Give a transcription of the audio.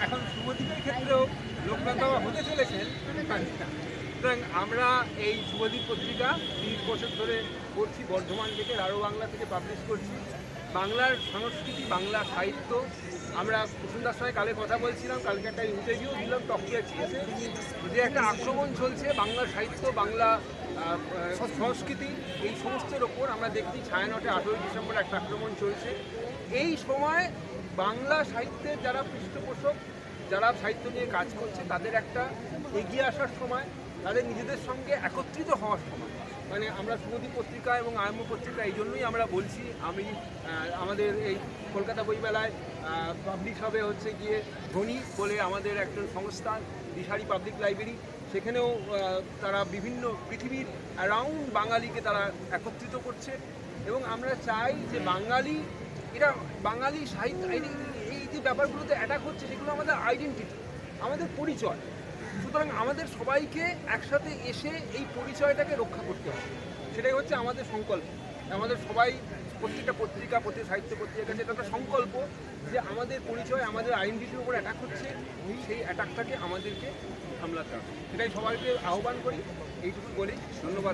এখন শুভদীপের ক্ষেত্রেও লোকনাথ বাবা হতে চলেছেন। সুতরাং আমরা এই শুভদীপ পত্রিকা 30 বছর ধরে করছি, বর্ধমান থেকে রারো বাংলা থেকে পাবলিশ করছি। বাংলার সংস্কৃতি, বাংলা সাহিত্য, আমরা কুসুমদার সঙ্গে কালে কথা বলছিলাম, কালকে একটা ইন্টারভিউ দিলাম টকিয়া চিয়েছে, যে একটা আক্রমণ চলছে বাংলা সাহিত্য, বাংলা সংস্কৃতি, এই সমস্তের ওপর আমরা দেখছি ছায়ানটে 18ই ডিসেম্বর একটা আক্রমণ চলছে। এই সময় বাংলা সাহিত্যের যারা পৃষ্ঠপোষক, যারা সাহিত্য নিয়ে কাজ করছে, তাদের একটা এগিয়ে আসার সময়, তাদের নিজেদের সঙ্গে একত্রিত হওয়ার সময়। মানে আমরা শুভদীপ পত্রিকা এবং আয়ম্য পত্রিকা এই জন্যই আমরা বলছি, আমি আমাদের এই কলকাতা বইমেলায় পাবলিশ হবে হচ্ছে গিয়ে ধনী বলে আমাদের একজন সংস্থান, দিশারি পাবলিক লাইব্রেরি, সেখানেও তারা বিভিন্ন পৃথিবীর অ্যারাউন্ড বাঙালিকে তারা একত্রিত করছে। এবং আমরা চাই যে বাঙালি, এটা বাঙালি সাহিত্য, এই যে ব্যাপারগুলোতে অ্যাটাক হচ্ছে, সেগুলো আমাদের আইডেন্টিটি, আমাদের পরিচয়। সুতরাং আমাদের সবাইকে একসাথে এসে এই পরিচয়টাকে রক্ষা করতে হবে, সেটাই হচ্ছে আমাদের সংকল্প। আমাদের সবাই, প্রত্যেকটা পত্রিকা, প্রত্যেক সাহিত্য পত্রিকার কাছে এটা একটা সংকল্প যে আমাদের পরিচয়, আমাদের আইডেন্টিটির উপর অ্যাটাক হচ্ছে, সেই অ্যাটাকটাকে আমাদেরকে সামলাতে হবে। সেটাই সবাইকে আহ্বান করি, এইটুকু বলি। ধন্যবাদ।